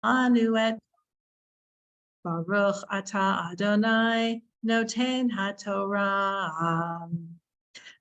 Anu et Baruch Atah Adonai Noten HaTorah.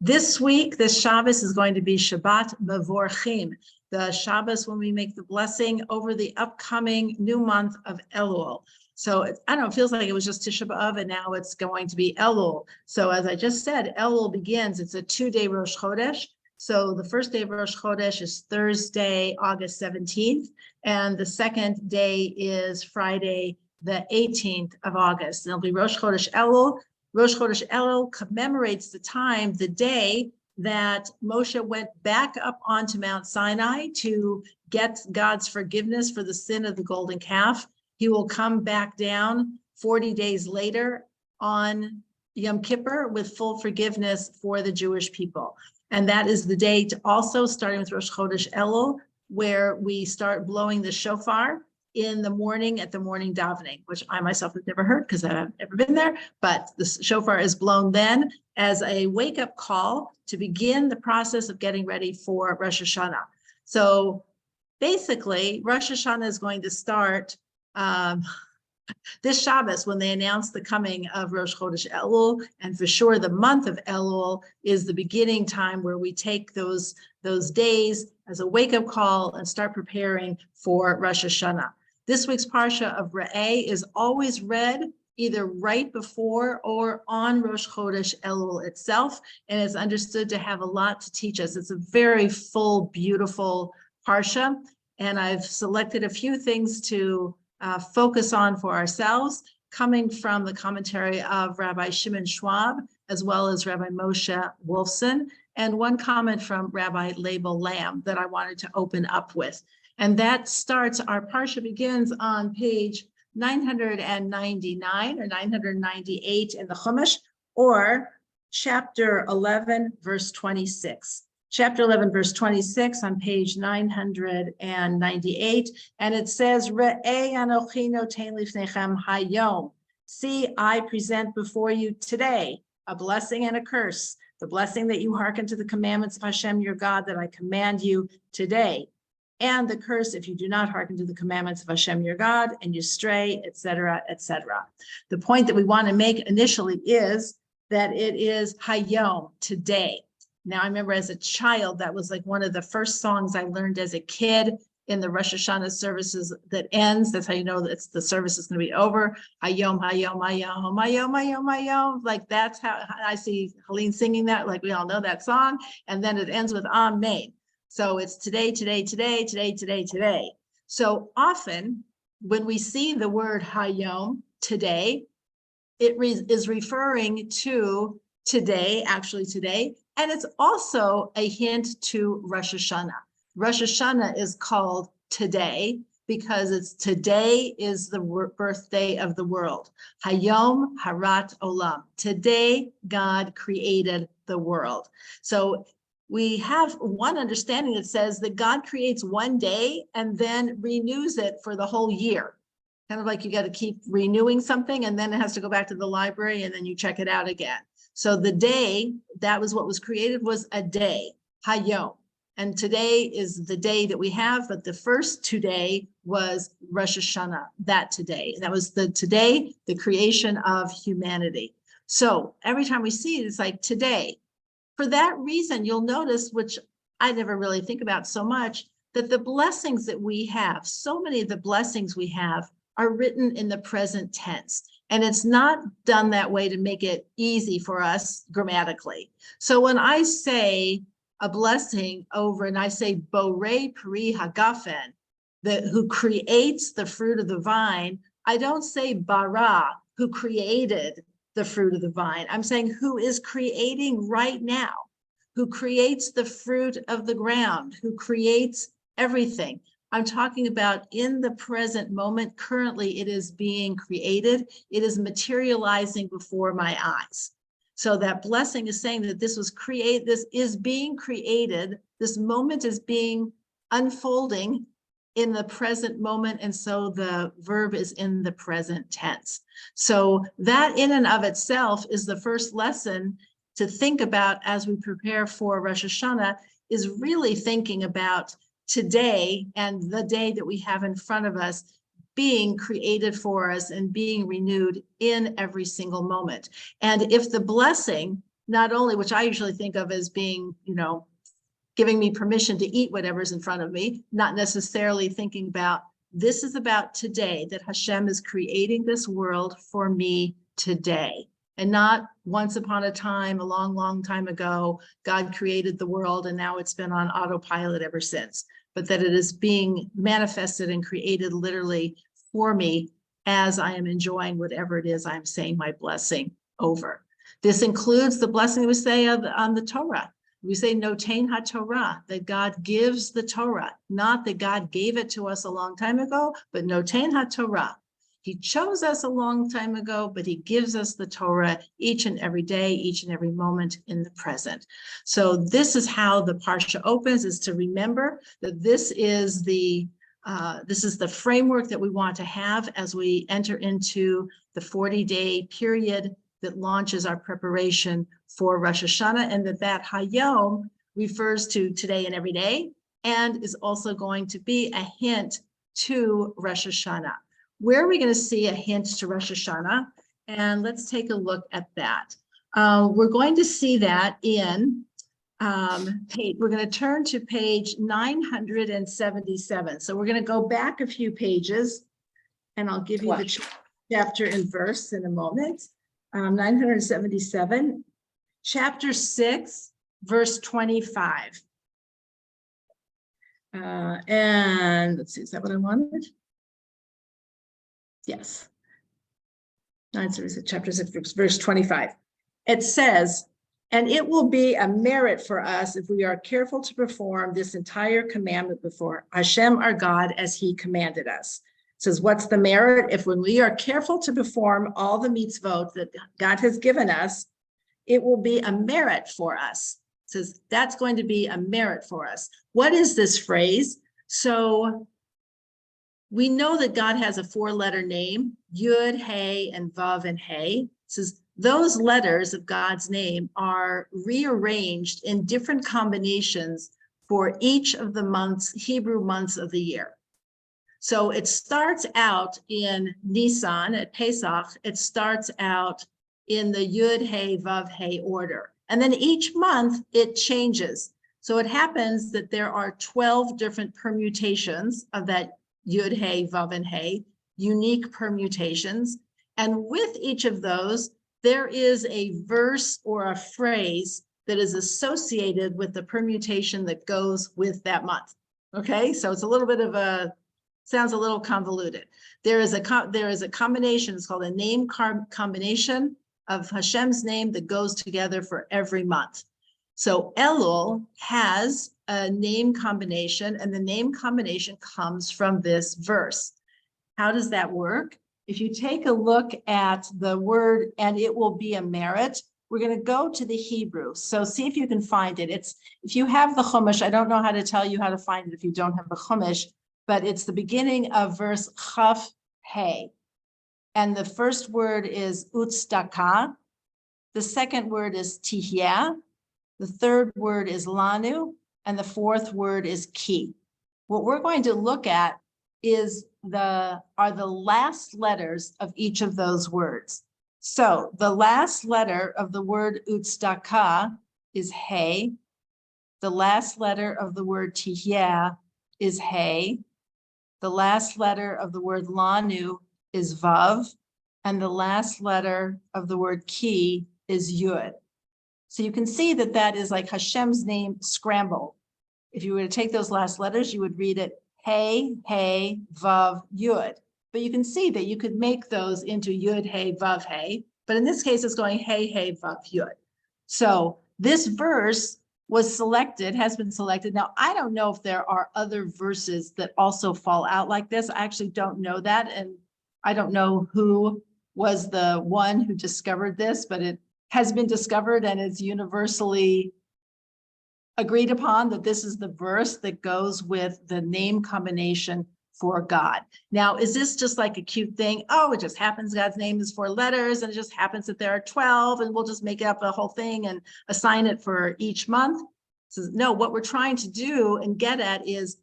This week, this Shabbos is going to be Shabbat Mevorchim, the Shabbos when we make the blessing over the upcoming new month of Elul. So I don't know, it feels like it was just Tisha B'Av and now it's going to be Elul. So as I just said, Elul begins, it's a 2-day Rosh Chodesh. So the first day of Rosh Chodesh is Thursday, August 17th, and the second day is Friday, the 18th of August. And it'll be Rosh Chodesh Elul. Rosh Chodesh Elul commemorates the time, the day that Moshe went back up onto Mount Sinai to get God's forgiveness for the sin of the golden calf. He will come back down 40 days later on Yom Kippur with full forgiveness for the Jewish people. And that is the date also, starting with Rosh Chodesh Elul, where we start blowing the shofar in the morning at the morning davening, which I myself have never heard because I've never been there, but the shofar is blown then as a wake-up call to begin the process of getting ready for Rosh Hashanah. So basically, Rosh Hashanah is going to start this Shabbos when they announce the coming of Rosh Chodesh Elul, and for sure the month of Elul is the beginning time where we take those days as a wake-up call and start preparing for Rosh Hashanah. This week's parsha of Re'eh is always read either right before or on Rosh Chodesh Elul itself, and is understood to have a lot to teach us. It's a very full, beautiful parsha, and I've selected a few things to focus on for ourselves, coming from the commentary of Rabbi Shimon Schwab, as well as Rabbi Moshe Wolfson, and one comment from Rabbi Label Lamb that I wanted to open up with. And that starts, our parsha begins on page 999 or 998 in the Chumash, or chapter 11, verse 26. Chapter 11, verse 26 on page 998, and it says, Re'eh anochi noten lifnechem hayom. See, I present before you today a blessing and a curse. The blessing that you hearken to the commandments of Hashem your God that I command you today, and the curse if you do not hearken to the commandments of Hashem your God and you stray, etc., etc. The point that we want to make initially is that it is hayom, today. Now, I remember as a child, that was like one of the first songs I learned as a kid in the Rosh Hashanah services that ends. That's how you know that the service is going to be over. Hayom, hayom, hayom, hayom, hayom, hayom. Like that's how I see Ellyn singing that. Like we all know that song. And then it ends with Amen. So it's today, today, today, today, today, today. So often when we see the word hayom, today, it is referring to today, actually today. And it's also a hint to Rosh Hashanah. Rosh Hashanah is called today because it's today is the birthday of the world. Hayom Harat Olam. Today, God created the world. So we have one understanding that says that God creates one day and then renews it for the whole year. Kind of like you got to keep renewing something and then it has to go back to the library and then you check it out again. So the day, that was what was created, was a day, Hayom. And today is the day that we have, but the first today was Rosh Hashanah, that today. And that was the today, the creation of humanity. So every time we see it, it's like today. For that reason, you'll notice, which I never really think about so much, that the blessings that we have, so many of the blessings we have are written in the present tense. And it's not done that way to make it easy for us grammatically. So when I say a blessing over, and I say Borei Peri Hagafen, who creates the fruit of the vine, I don't say Bara, who created the fruit of the vine. I'm saying who is creating right now, who creates the fruit of the ground, who creates everything. I'm talking about in the present moment. Currently, it is being created. It is materializing before my eyes. So that blessing is saying that this was created, this is being created. This moment is being unfolding in the present moment. And so the verb is in the present tense. So that in and of itself is the first lesson to think about as we prepare for Rosh Hashanah, is really thinking about today and the day that we have in front of us being created for us and being renewed in every single moment. And if the blessing, not only, which I usually think of as being, giving me permission to eat whatever's in front of me, not necessarily thinking about, this is about today, that Hashem is creating this world for me today. And not once upon a time, a long, long time ago, God created the world and now it's been on autopilot ever since. But that it is being manifested and created literally for me as I am enjoying whatever it is I'm saying my blessing over. This includes the blessing we say on the Torah. We say notain ha-Torah, that God gives the Torah, not that God gave it to us a long time ago, but notain ha-Torah. He chose us a long time ago, but he gives us the Torah each and every day, each and every moment in the present. So this is how the parsha opens, is to remember that this is the framework that we want to have as we enter into the 40-day period that launches our preparation for Rosh Hashanah, and that Hayom refers to today and every day, and is also going to be a hint to Rosh Hashanah. Where are we going to see a hint to Rosh Hashanah? And let's take a look at that. We're going to see that in we're going to turn to page 977. So we're going to go back a few pages, and I'll give you the chapter and verse in a moment. 977, chapter 6, verse 25. And let's see, is that what I wanted? Yes. 976, chapter 6, verse 25. It says, and it will be a merit for us if we are careful to perform this entire commandment before Hashem our God as he commanded us. It says, what's the merit? If when we are careful to perform all the mitzvot that God has given us, it will be a merit for us. It says that's going to be a merit for us. What is this phrase? So we know that God has a 4-letter name, Yud, Hey, and Vav, and Hey. It says those letters of God's name are rearranged in different combinations for each of the months, Hebrew months of the year. So it starts out in Nisan at Pesach. It starts out in the Yud, Hey, Vav, Hey order. And then each month it changes. So it happens that there are 12 different permutations of that Yud, Hey, Vav, and Hey, unique permutations. And with each of those, there is a verse or a phrase that is associated with the permutation that goes with that month. Okay, so it's a little bit of sounds a little convoluted. There is a combination, it's called a name combination of Hashem's name that goes together for every month. So Elul has a name combination, and the name combination comes from this verse. How does that work? If you take a look at the word, and it will be a merit, we're going to go to the Hebrew. So see if you can find it. If you have the Chumash, I don't know how to tell you how to find it if you don't have the Chumash, but it's the beginning of verse Chaf Hey. And the first word is Utzdaka. The second word is Tihyah. The third word is Lanu. And the fourth word is Ki. What we're going to look at are the last letters of each of those words. So the last letter of the word Utzdaka is Hey. The last letter of the word Tihyah is Hey. The last letter of the word Lanu is Vav. And the last letter of the word Ki is Yud. So you can see that that is like Hashem's name scrambled. If you were to take those last letters, you would read it Hey, Hey, Vav, Yud. But you can see that you could make those into Yud, Hey, Vav, Hey. But in this case, it's going Hey, Hey, Vav, Yud. So this verse has been selected. Now, I don't know if there are other verses that also fall out like this. I actually don't know that. And I don't know who was the one who discovered this, but it has been discovered and it's universally agreed upon that this is the verse that goes with the name combination for God. Now, is this just like a cute thing? Oh, it just happens God's name is 4 letters and it just happens that there are 12 and we'll just make up a whole thing and assign it for each month? So, no, what we're trying to do and get at is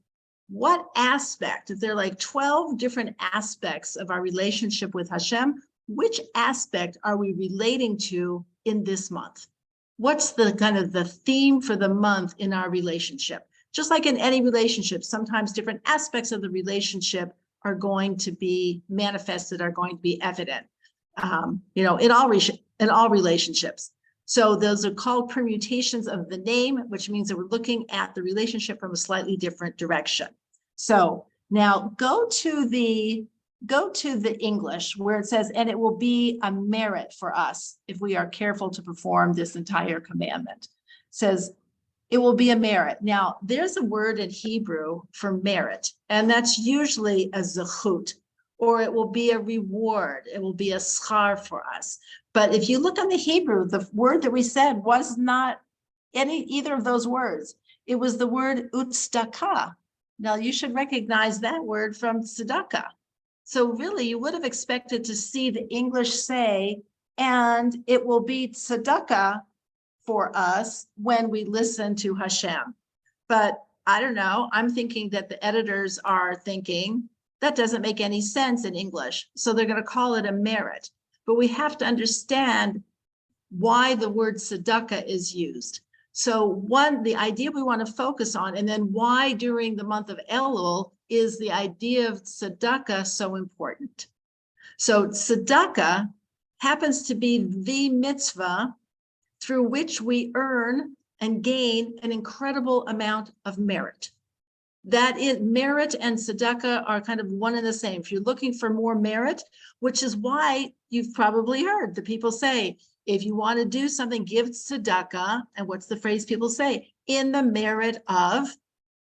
what aspect, if there are like 12 different aspects of our relationship with Hashem, which aspect are we relating to in this month? What's the kind of the theme for the month in our relationship? Just like in any relationship, sometimes different aspects of the relationship are going to be manifested, are going to be evident, in all relationships. So those are called permutations of the name, which means that we're looking at the relationship from a slightly different direction. So now go to the English where it says, and it will be a merit for us if we are careful to perform this entire commandment. It says, it will be a merit. Now, there's a word in Hebrew for merit, and that's usually a zechut, or it will be a reward. It will be a schar for us. But if you look on the Hebrew, the word that we said was not either of those words. It was the word utzdaka. Now, you should recognize that word from tzedakah. So really, you would have expected to see the English say, and it will be tzedakah for us when we listen to Hashem. But I don't know, I'm thinking that the editors are thinking that doesn't make any sense in English. So they're going to call it a merit. But we have to understand why the word tzedakah is used. So the idea we want to focus on, and then why during the month of Elul is the idea of tzedakah so important. So tzedakah happens to be the mitzvah through which we earn and gain an incredible amount of merit. That is, merit and tzedakah are kind of one and the same. If you're looking for more merit, which is why you've probably heard the people say, if you want to do something, give tzedakah. And what's the phrase people say? In the merit of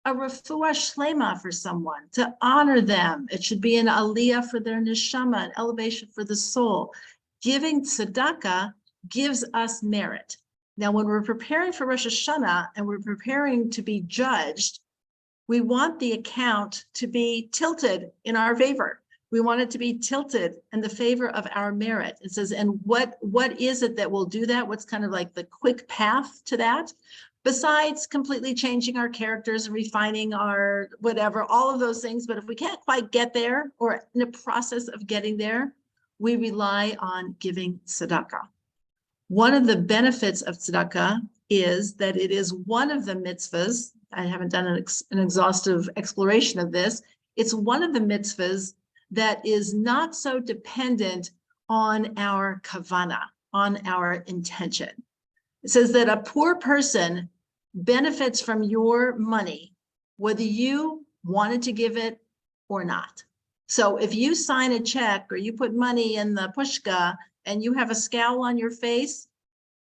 a refuah shlema for someone, to honor them. It should be an aliyah for their neshama, an elevation for the soul. Giving tzedakah gives us merit. Now, when we're preparing for Rosh Hashanah and we're preparing to be judged, we want the account to be tilted in our favor. We want it to be tilted in the favor of our merit. It says, and what is it that will do that? What's kind of like the quick path to that? Besides completely changing our characters and refining our whatever, all of those things. But if we can't quite get there or in the process of getting there, we rely on giving tzedakah. One of the benefits of tzedakah is that it is one of the mitzvahs. I haven't done an exhaustive exploration of this. It's one of the mitzvahs that is not so dependent on our kavana, on our intention. It says that a poor person benefits from your money, whether you wanted to give it or not. So if you sign a check or you put money in the pushka and you have a scowl on your face,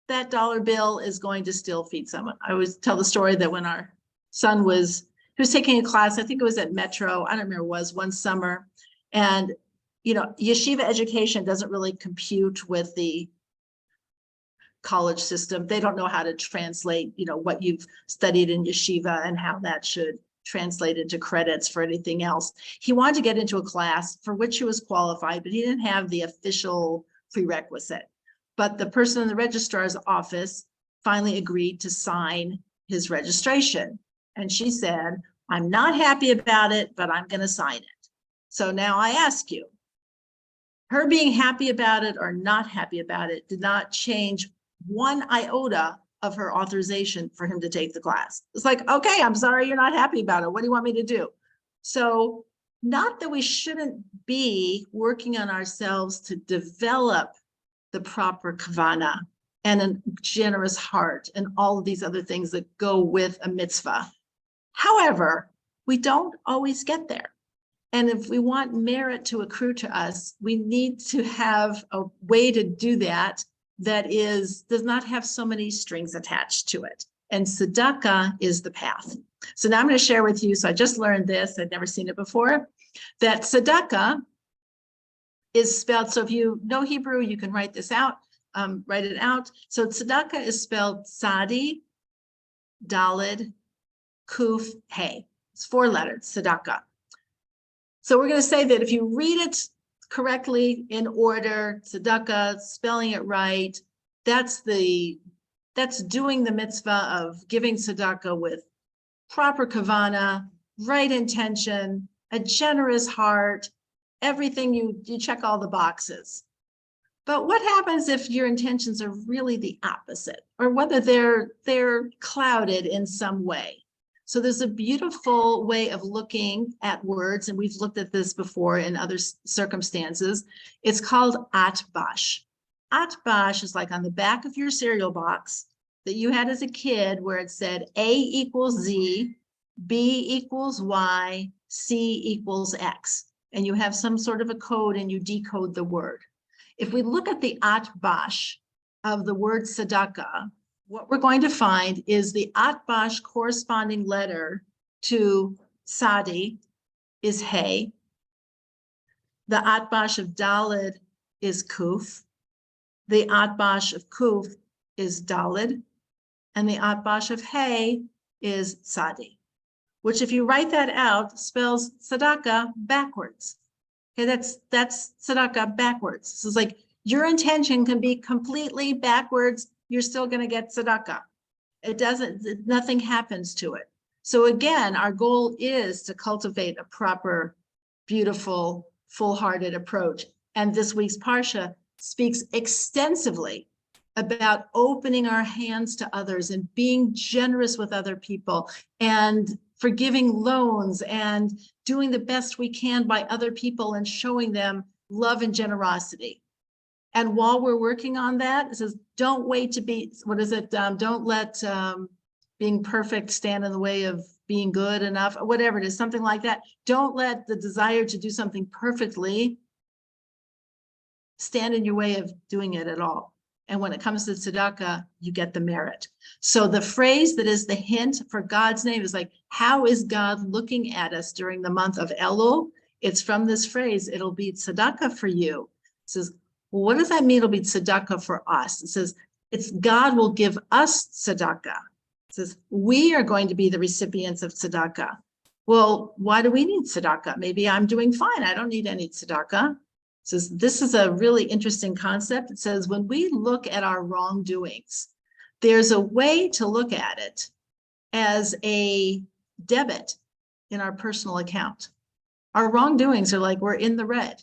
that dollar bill is going to still feed someone. I always tell the story that when our son was taking a class, I think it was at Metro, I don't remember, it was one summer. And, yeshiva education doesn't really compute with the college system. They don't know how to translate, what you've studied in yeshiva and how that should translate into credits for anything else. He wanted to get into a class for which he was qualified, but he didn't have the official prerequisite. But the person in the registrar's office finally agreed to sign his registration. And she said, I'm not happy about it, but I'm going to sign it. So now I ask you, her being happy about it or not happy about it did not change one iota of her authorization for him to take the class. It's like, okay, I'm sorry you're not happy about it. What do you want me to do? So not that we shouldn't be working on ourselves to develop the proper kavana and a generous heart and all of these other things that go with a mitzvah. However, we don't always get there. And if we want merit to accrue to us, we need to have a way to do that does not have so many strings attached to it. And tzedakah is the path. So now I'm going to share with you, so I just learned this, I'd never seen it before, that tzedakah is spelled, so if you know Hebrew, you can write this out, write it out. So tzedakah is spelled tzadi, dalid, kuf, hey. It's 4 letters, tzedakah. So we're going to say that if you read it correctly in order, tzedakah, spelling it right, that's doing the mitzvah of giving tzedakah with proper kavana, right intention, a generous heart, everything you check all the boxes. But what happens if your intentions are really the opposite, or whether they're clouded in some way? So there's a beautiful way of looking at words, and we've looked at this before in other circumstances. It's called atbash. Atbash is like on the back of your cereal box that you had as a kid, where it said A equals Z, B equals Y, C equals X. And you have some sort of a code and you decode the word. If we look at the atbash of the word tzedakah, what we're going to find is the atbash corresponding letter to Sadi is Hey. The atbash of Dalid is Kuf. The atbash of Kuf is Dalid. And the atbash of Hey is Sadi, which if you write that out, spells tzedakah backwards. Okay, that's tzedakah backwards. So it's like your intention can be completely backwards. You're still going to get tzedakah. Nothing happens to it. So again, our goal is to cultivate a proper, beautiful, full-hearted approach. And this week's parsha speaks extensively about opening our hands to others and being generous with other people and forgiving loans and doing the best we can by other people and showing them love and generosity. And while we're working on that, it says, don't wait to be, don't let being perfect stand in the way of being good enough, or whatever it is, something like that. Don't let the desire to do something perfectly stand in your way of doing it at all. And when it comes to tzedakah, you get the merit. So the phrase that is the hint for God's name is like, how is God looking at us during the month of Elul? It's from this phrase, it'll be tzedakah for you. It says, well, what does that mean? It'll be tzedakah for us. It says, it's God will give us tzedakah. It says, we are going to be the recipients of tzedakah. Well, why do we need tzedakah? Maybe I'm doing fine. I don't need any tzedakah. It says, this is a really interesting concept. It says, when we look at our wrongdoings, there's a way to look at it as a debit in our personal account. Our wrongdoings are like, we're in the red.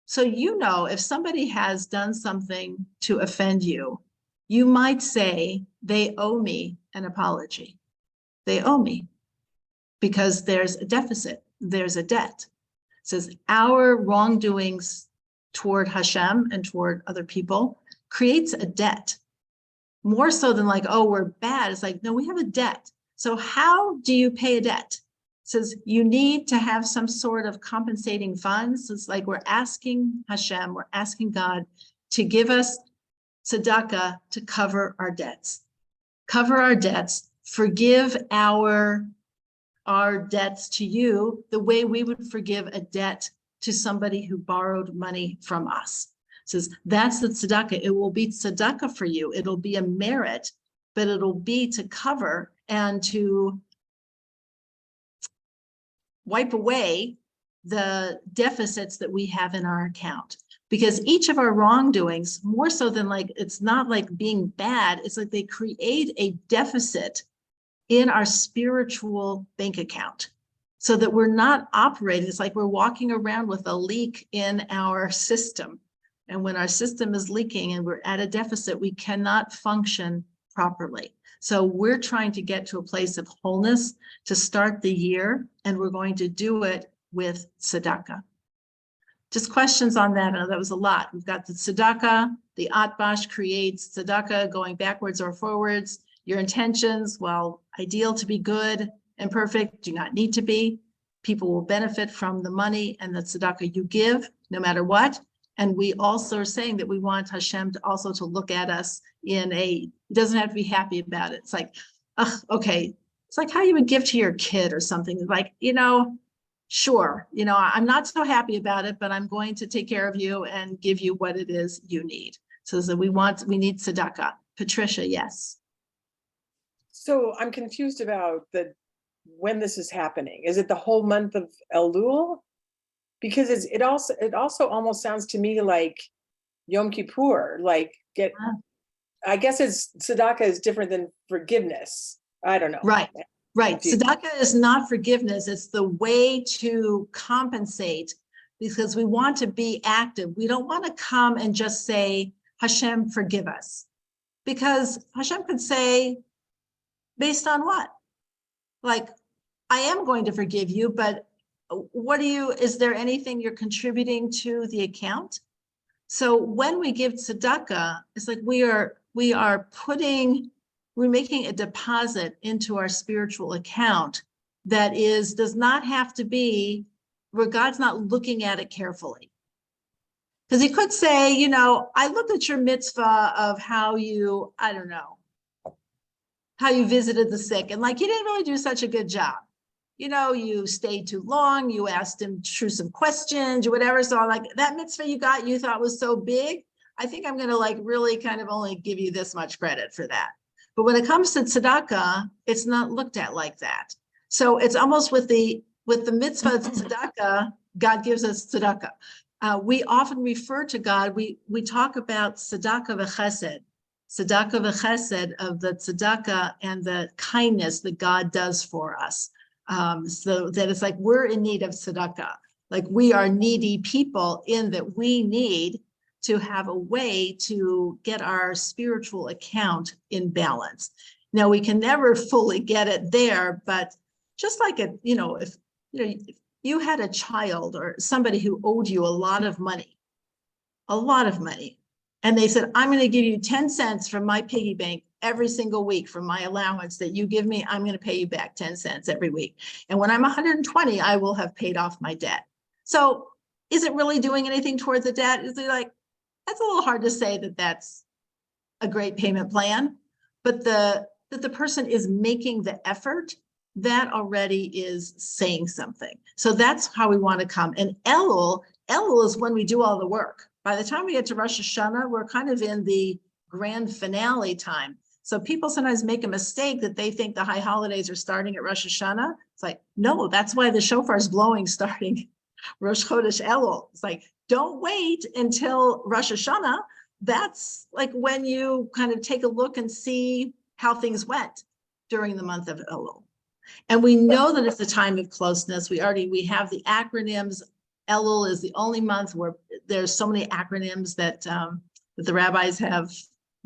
So, if somebody has done something to offend you, you might say, they owe me an apology. They owe me because there's a deficit, there's a debt. It says our wrongdoings toward Hashem and toward other people creates a debt. More so than like, oh, we're bad. It's like, no, we have a debt. So how do you pay a debt? It says you need to have some sort of compensating funds. It's like we're asking Hashem, we're asking God to give us tzedakah to cover our debts. Cover our debts, forgive our debts to you the way we would forgive a debt to somebody who borrowed money from us. It says that's the tzedakah. It will be tzedakah for you. It'll be a merit, but it'll be to cover and to wipe away the deficits that we have in our account. Because each of our wrongdoings, more so than like, it's not like being bad, it's like they create a deficit in our spiritual bank account so that we're not operating. It's like we're walking around with a leak in our system. And when our system is leaking and we're at a deficit, we cannot function properly. So we're trying to get to a place of wholeness to start the year, and we're going to do it with tzedakah. Just questions on that. I know that was a lot. We've got the tzedakah, the atbash creates tzedakah going backwards or forwards. Your intentions, well, ideal to be good and perfect, do not need to be. People will benefit from the money and the tzedakah you give, no matter what. And we also are saying that we want Hashem to also to look at us in he doesn't have to be happy about it. It's like, okay. It's like how you would give to your kid or something. Like, sure, I'm not so happy about it, but I'm going to take care of you and give you what it is you need. So that we need tzedakah. Patricia, yes. So I'm confused about when this is happening. Is it the whole month of Elul? Because it also almost sounds to me like Yom Kippur, I guess tzedakah is different than forgiveness. I don't know. Right. Right. If you- Tzedakah is not forgiveness. It's the way to compensate because we want to be active. We don't want to come and just say, Hashem, forgive us. Because Hashem could say, based on what? Like, I am going to forgive you, but is there anything you're contributing to the account? So when we give tzedakah, it's like we're making a deposit into our spiritual account that does not have to be where God's not looking at it carefully. Because he could say, I looked at your mitzvah of how you visited the sick, and like you didn't really do such a good job. You stayed too long, you asked intrusive questions or whatever. So I'm like, that mitzvah you thought was so big, I think I'm going to really kind of only give you this much credit for that. But when it comes to tzedakah, it's not looked at like that. So it's almost with the mitzvah of tzedakah, God gives us tzedakah. We often refer to God, we talk about tzedakah v'chesed of the tzedakah and the kindness that God does for us. So that it's like we're in need of tzedakah, like we are needy people in that we need to have a way to get our spiritual account in balance. Now we can never fully get it there, but just like if you had a child or somebody who owed you a lot of money, and they said, I'm going to give you 10 cents from my piggy bank every single week from my allowance that you give me, I'm going to pay you back 10 cents every week. And when I'm 120, I will have paid off my debt. So is it really doing anything towards the debt? Is it like, that's a little hard to say that that's a great payment plan, but that the person is making the effort, that already is saying something. So that's how we want to come. And Elul is when we do all the work. By the time we get to Rosh Hashanah, we're kind of in the grand finale time. So people sometimes make a mistake that they think the high holidays are starting at Rosh Hashanah. It's like, no, that's why the shofar is blowing starting Rosh Chodesh Elul. It's like, don't wait until Rosh Hashanah. That's like when you kind of take a look and see how things went during the month of Elul. And we know that it's a time of closeness. We have the acronyms. Elul is the only month where there's so many acronyms that the rabbis have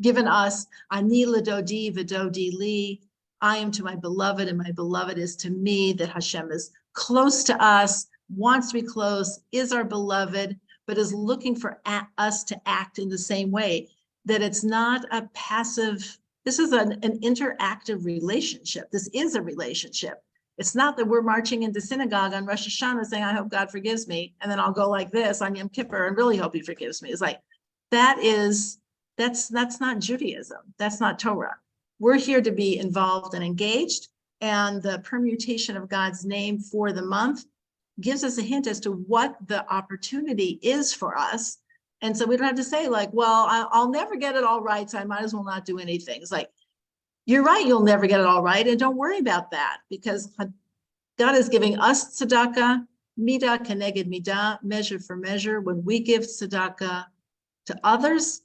given us. Ani l'dodi v'dodi li. I am to my beloved and my beloved is to me. That Hashem is close to us, wants to be close, is our beloved, but is looking for us to act in the same way. That it's not a passive, this is an interactive relationship. This is a relationship. It's not that we're marching into synagogue on Rosh Hashanah saying, I hope God forgives me. And then I'll go like this on Yom Kippur and really hope he forgives me. It's like, that's not Judaism. That's not Torah. We're here to be involved and engaged. And the permutation of God's name for the month gives us a hint as to what the opportunity is for us. And so we don't have to say like, well, I'll never get it all right, so I might as well not do anything. It's like, you're right, you'll never get it all right. And don't worry about that because God is giving us tzedakah, midah keneged midah, measure for measure. When we give tzedakah to others,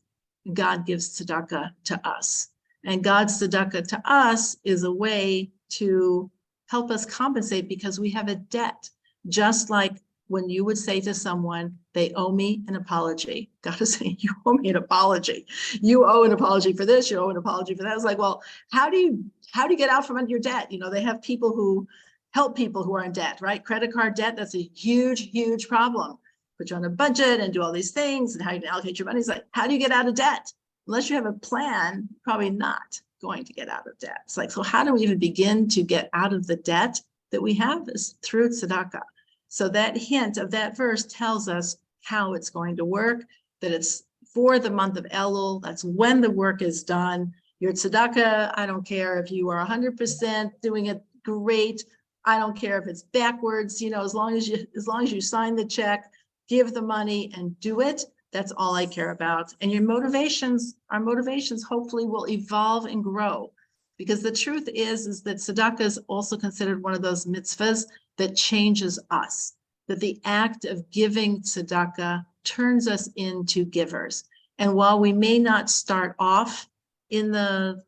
God gives tzedakah to us. And God's tzedakah to us is a way to help us compensate because we have a debt. Just like when you would say to someone, they owe me an apology. God is saying, you owe me an apology. You owe an apology for this, you owe an apology for that. It's like, well, how do you get out from under your debt? They have people who help people who are in debt, right? Credit card debt, that's a huge, huge problem. Put you on a budget and do all these things and how you can allocate your money. It's like, how do you get out of debt? Unless you have a plan, probably not going to get out of debt. It's like, so how do we even begin to get out of the debt that we have is through tzedakah. So that hint of that verse tells us how it's going to work, that it's for the month of Elul. That's when the work is done. Your tzedakah, I don't care if you are 100% doing it great. I don't care if it's backwards, as long as you sign the check, give the money and do it. That's all I care about. And our motivations hopefully will evolve and grow. Because the truth is that tzedakah is also considered one of those mitzvahs that changes us, that the act of giving tzedakah turns us into givers. And while we may not start off in the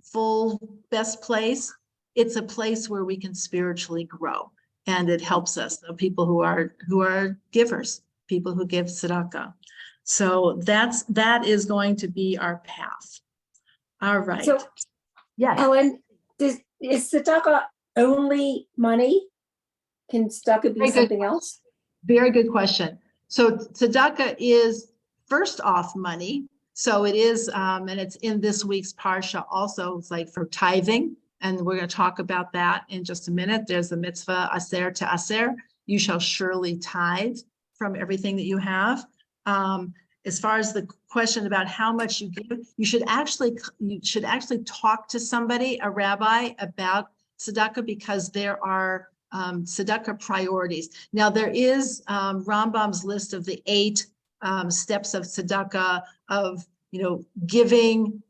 full best place, it's a place where we can spiritually grow, and it helps us. So people who are givers, people who give tzedakah. So that is going to be our path. All right. So, Yes. Ellyn, is tzedakah only money? Can tzedakah be Very good. something else? Very good question. So tzedakah is first off money. So it is, and it's in this week's parsha also. It's like for tithing, and we're going to talk about that in just a minute. There's the mitzvah aser to aser. You shall surely tithe from everything that you have. As far as the question about how much you give, you should actually talk to somebody, a rabbi, about tzedakah, because there are tzedakah priorities. Now there is Rambam's list of the 8 steps of tzedakah, of giving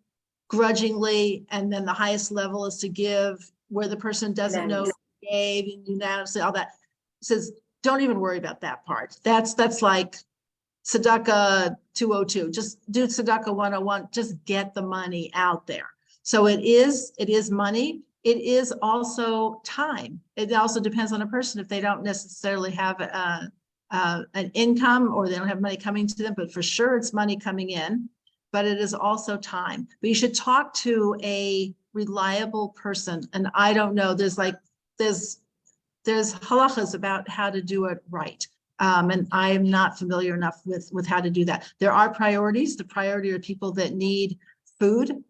grudgingly, and then the highest level is to give where the person doesn't know you gave, and unanimously, all that. It says don't even worry about that part. That's like tzedakah 202. Just do tzedakah 101. Just get the money out there. So it is money. It is also time. It also depends on a person. If they don't necessarily have an income, or they don't have money coming to them, but for sure it's money coming in, but it is also time. But you should talk to a reliable person. And I don't know, there's halachas about how to do it right. And I am not familiar enough with how to do that. There are priorities. The priority are people that need food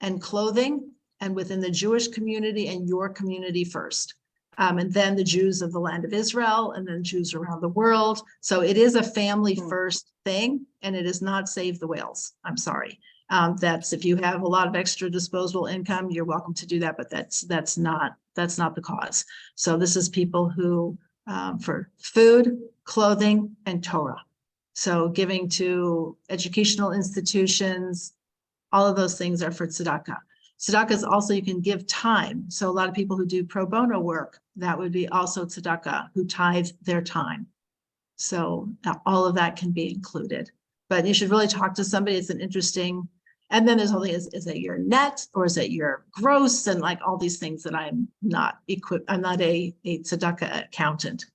and clothing, and within the Jewish community and your community first. And then the Jews of the land of Israel, and then Jews around the world. So it is a family first thing, and it is not save the whales. I'm sorry. That's, if you have a lot of extra disposable income, you're welcome to do that, but that's not the cause. So this is people who, for food, clothing, and Torah. So giving to educational institutions, all of those things are for tzedakah. Tzedakah is also, you can give time. So a lot of people who do pro bono work, that would be also tzedakah, who tithe their time. So all of that can be included. But you should really talk to somebody. It's an interesting, and then there's only, is it your net, or is it your gross, and like all these things that I'm not equipped. I'm not a tzedakah accountant.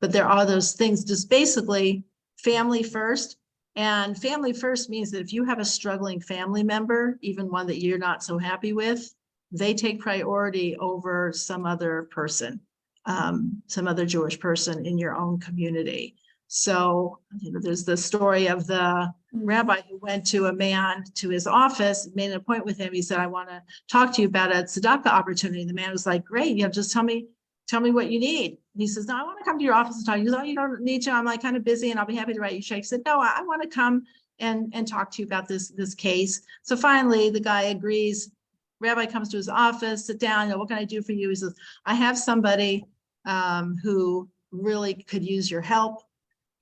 But there are those things, just basically family first. And family first means that if you have a struggling family member, even one that you're not so happy with, they take priority over some other person, some other Jewish person in your own community. So, there's the story of the rabbi who went to a man to his office, made an appointment with him. He said, I want to talk to you about a tzedakah opportunity. The man was like, great, just tell me what you need. And he says, no, I want to come to your office and talk. He goes, oh, you don't need to. I'm like kind of busy, and I'll be happy to write you a check. He said, no, I want to come and talk to you about this case. So finally, the guy agrees. Rabbi comes to his office, sit down. What can I do for you? He says, I have somebody who really could use your help.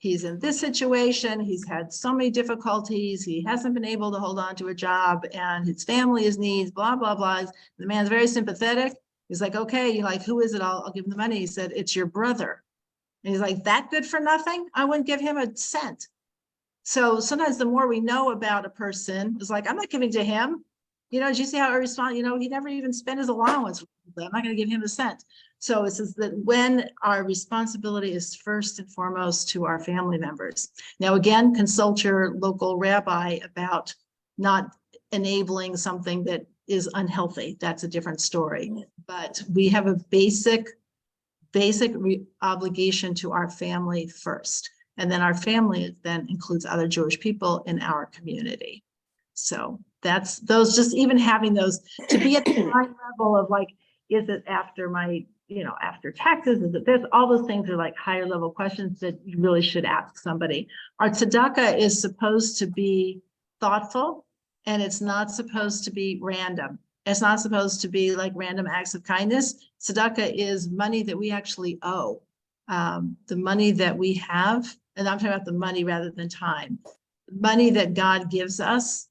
He's in this situation. He's had so many difficulties. He hasn't been able to hold on to a job, and his family has needs, blah, blah, blah. The man's very sympathetic. He's like, okay, you're like, who is it? I'll give him the money. He said, it's your brother. And he's like, that good for nothing? I wouldn't give him a cent. So sometimes the more we know about a person, it's like, I'm not giving to him. Did you see how I respond? He never even spent his allowance. I'm not going to give him a cent. So it says that when our responsibility is first and foremost to our family members. Now, again, consult your local rabbi about not enabling something that is unhealthy. That's a different story. But we have a basic obligation to our family first. And then our family then includes other Jewish people in our community. So that's those, just even having those to be at the high level of like, is it after my, after taxes? Is it this? All those things are like higher level questions that you really should ask somebody. Our tzedakah is supposed to be thoughtful, and it's not supposed to be random. It's not supposed to be like random acts of kindness. Tzedakah is money that we actually owe. The money that we have, and I'm talking about the money rather than time. Money that God gives us,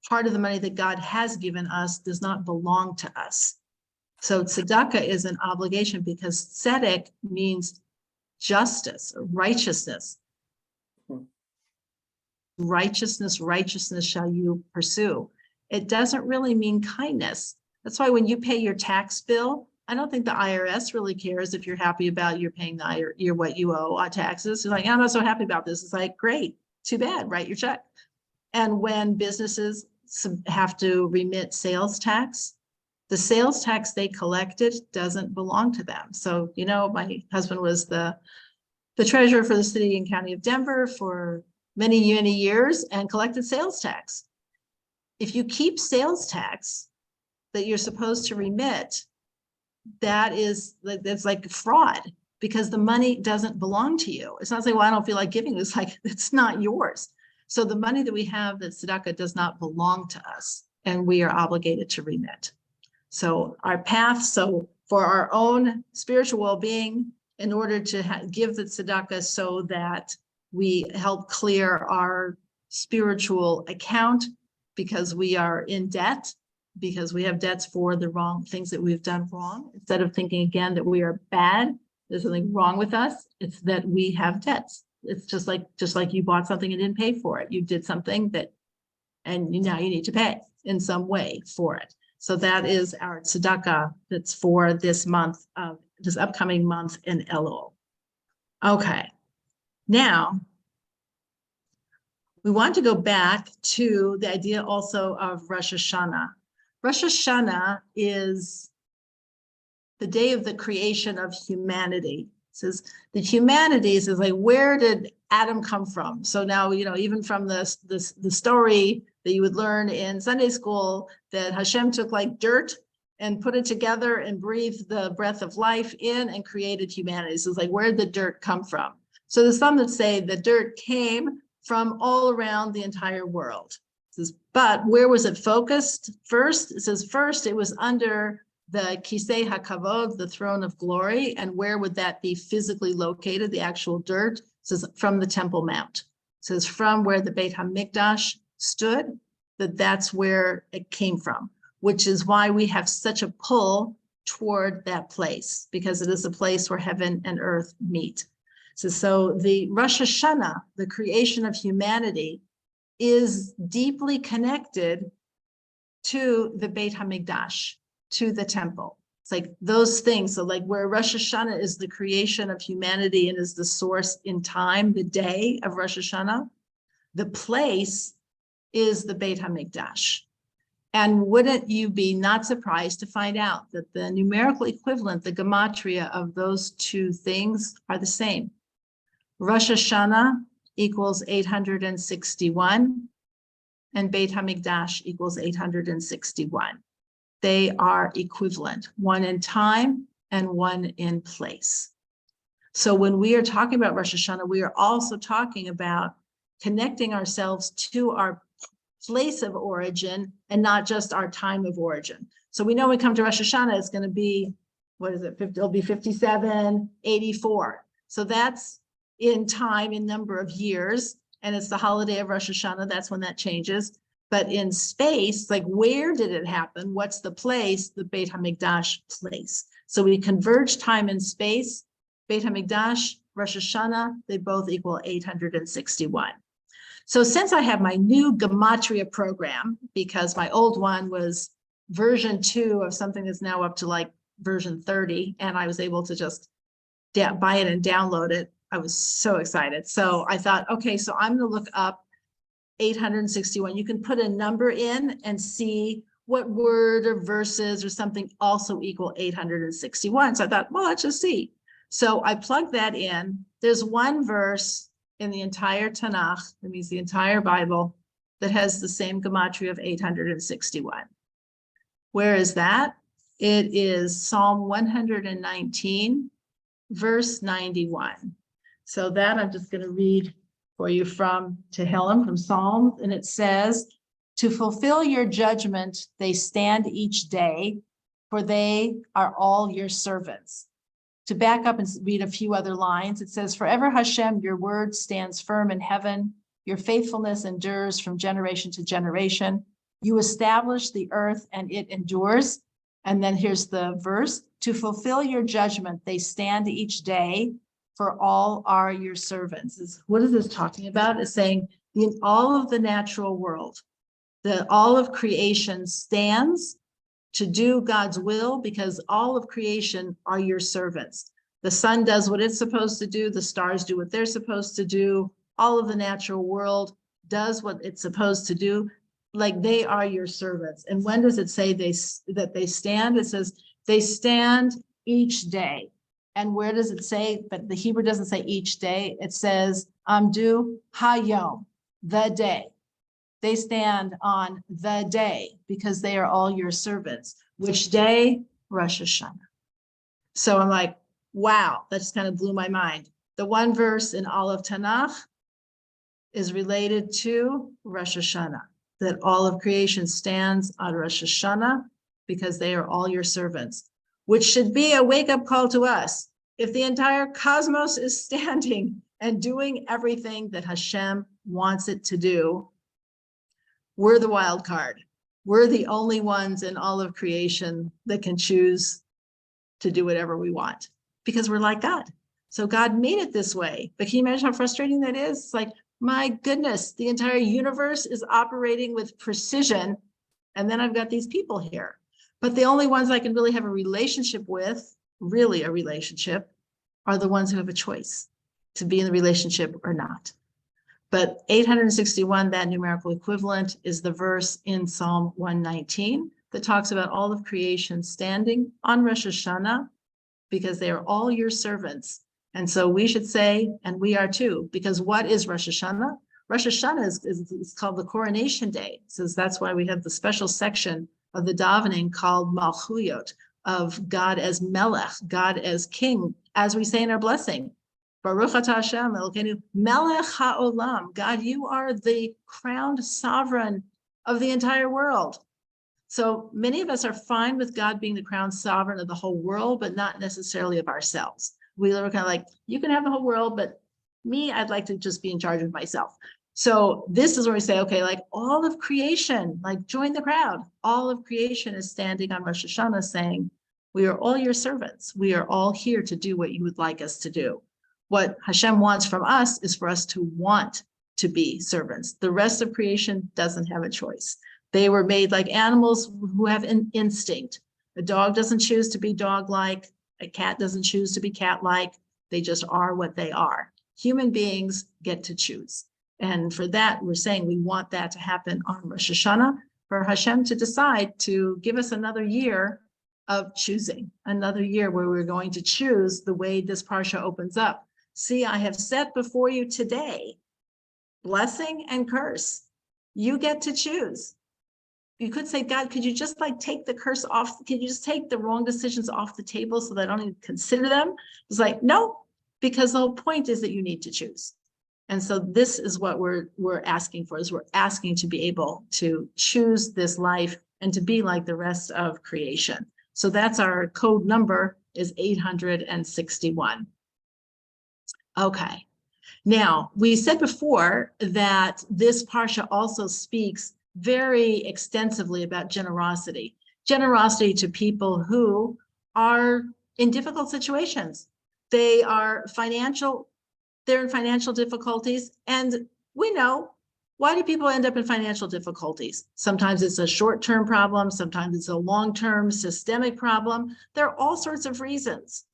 part of the money that God has given us does not belong to us. So tzedakah is an obligation, because tzedek means justice, righteousness. Righteousness shall you pursue. It doesn't really mean kindness. That's why when you pay your tax bill, I don't think the IRS really cares if you're happy about you're paying what you owe on taxes. It's like, I'm not so happy about this. It's like, great, too bad, write your check. And when businesses have to remit sales tax, the sales tax they collected doesn't belong to them. So, my husband was the treasurer for the city and county of Denver for many, many years and collected sales tax. If you keep sales tax that you're supposed to remit, that's like fraud, because the money doesn't belong to you. It's not saying, well, I don't feel like giving this, like it's not yours. So the money that we have, that tzedakah, does not belong to us, and we are obligated to remit. So our path, so for our own spiritual well-being, in order to give the tzedakah so that we help clear our spiritual account, because we are in debt, because we have debts for the wrong things that we've done wrong. Instead of thinking again that we are bad, there's something wrong with us, it's that we have debts. It's just like you bought something and didn't pay for it. You did something and now you need to pay in some way for it. So that is our tzedakah that's for this month, this upcoming month in Elul. Okay, now we want to go back to the idea also of Rosh Hashanah. Rosh Hashanah is the day of the creation of humanity. It says the humanities is like, where did Adam come from? So now, even from the story that you would learn in Sunday school, that Hashem took like dirt and put it together and breathed the breath of life in and created humanity. So it's like, where did the dirt come from? So there's some that say the dirt came from all around the entire world. It says, but where was it focused first? It says first it was under the Kisei HaKavod, the throne of glory. And where would that be physically located, the actual dirt? It says from the Temple Mount. It says from where the Beit HaMikdash stood, that's where it came from, which is why we have such a pull toward that place, because it is a place where heaven and earth meet. So the Rosh Hashanah, the creation of humanity, is deeply connected to the Beit HaMikdash, to the temple. It's like those things. So like where Rosh Hashanah is the creation of humanity and is the source in time, the day of Rosh Hashanah, the place is the Beit HaMikdash. And wouldn't you be not surprised to find out that the numerical equivalent, the gematria of those two things are the same? Rosh Hashanah equals 861, and Beit HaMikdash equals 861. They are equivalent, one in time and one in place. So when we are talking about Rosh Hashanah, we are also talking about connecting ourselves to our place of origin and not just our time of origin. So we know when we come to Rosh Hashanah, it's going to be, it'll be 5784. So that's in time, in number of years, and it's the holiday of Rosh Hashanah. That's when that changes. But in space, like where did it happen? What's the place? The Beit HaMikdash place. So we converge time and space. Beit HaMikdash, Rosh Hashanah, they both equal 861. So since I have my new gematria program, because my old one was version 2 of something that's now up to like version 30, and I was able to just buy it and download it, I was so excited. So I thought, okay, so I'm going to look up 861. You can put a number in and see what word or verses or something also equal 861. So I thought, well, let's just see. So I plugged that in. There's one verse in the entire Tanakh, that means the entire Bible, that has the same gematria of 861. Where is that? It is Psalm 119, verse 91. So that I'm just going to read for you from Tehillim, from Psalms, and it says, to fulfill your judgment, they stand each day, for they are all your servants. To back up and read a few other lines, it says, forever Hashem, your word stands firm in heaven. Your faithfulness endures from generation to generation. You establish the earth and it endures. And then here's the verse, to fulfill your judgment, they stand each day, for all are your servants. What is this talking about? It's saying in all of the natural world, all of creation stands to do God's will, because all of creation are your servants. The sun does what it's supposed to do. The stars do what they're supposed to do. All of the natural world does what it's supposed to do. Like they are your servants. And when does it say that they stand? It says they stand each day. And where does it say? But the Hebrew doesn't say each day. It says amdu hayom, the day. They stand on the day because they are all your servants. Which day? Rosh Hashanah. So I'm like, wow, that just kind of blew my mind. The one verse in all of Tanakh is related to Rosh Hashanah, that all of creation stands on Rosh Hashanah because they are all your servants, which should be a wake-up call to us. If the entire cosmos is standing and doing everything that Hashem wants it to do, we're the wild card. We're the only ones in all of creation that can choose to do whatever we want because we're like God. So God made it this way. But can you imagine how frustrating that is? It's like, my goodness, the entire universe is operating with precision. And then I've got these people here. But the only ones I can really have a relationship with, really a relationship, are the ones who have a choice to be in the relationship or not. But 861, that numerical equivalent, is the verse in Psalm 119 that talks about all of creation standing on Rosh Hashanah because they are all your servants. And so we should say, and we are too, because what is Rosh Hashanah? Rosh Hashanah is called the coronation day. It says that's why we have the special section of the davening called Malchuyot, of God as Melech, God as King, as we say in our blessing. Baruch atah Hashem Elokeinu Melech haolam. God, you are the crowned sovereign of the entire world. So many of us are fine with God being the crowned sovereign of the whole world, but not necessarily of ourselves. We are kind of like, you can have the whole world, but me, I'd like to just be in charge of myself. So this is where we say, okay, like all of creation, like join the crowd. All of creation is standing on Rosh Hashanah saying, we are all your servants. We are all here to do what you would like us to do. What Hashem wants from us is for us to want to be servants. The rest of creation doesn't have a choice. They were made like animals who have an instinct. A dog doesn't choose to be dog-like. A cat doesn't choose to be cat-like. They just are what they are. Human beings get to choose. And for that, we're saying we want that to happen on Rosh Hashanah, for Hashem to decide to give us another year of choosing, another year where we're going to choose the way this parsha opens up. See, I have set before you today blessing and curse. You get to choose. You could say, God, could you just like take the curse off? Can you just take the wrong decisions off the table so that I don't even consider them? It's like, no, because the whole point is that you need to choose. And so this is what we're asking for, is we're asking to be able to choose this life and to be like the rest of creation. So that's our code number, is 861. Okay. Now, we said before that this parsha also speaks very extensively about generosity. Generosity to people who are in difficult situations. They're in financial difficulties. And we know, why do people end up in financial difficulties? Sometimes it's a short-term problem. Sometimes it's a long-term systemic problem. There are all sorts of reasons.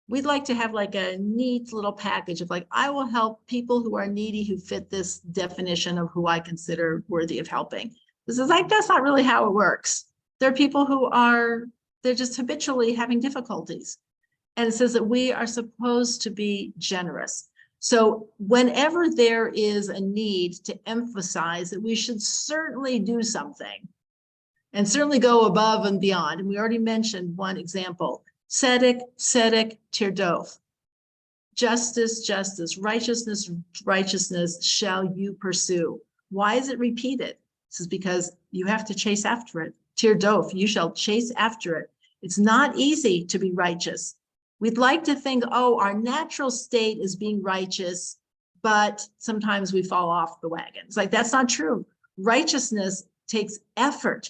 We'd like to have like a neat little package of like, I will help people who are needy, who fit this definition of who I consider worthy of helping. This is like, that's not really how it works. There are people who they're just habitually having difficulties. And it says that we are supposed to be generous. So whenever there is a need to emphasize that we should certainly do something and certainly go above and beyond, and we already mentioned one example, tzedek, tzedek, tirdof. Justice, justice, righteousness, righteousness shall you pursue. Why is it repeated? This is because you have to chase after it. Tirdof, you shall chase after it. It's not easy to be righteous. We'd like to think, oh, our natural state is being righteous, but sometimes we fall off the wagon. It's like, that's not true. Righteousness takes effort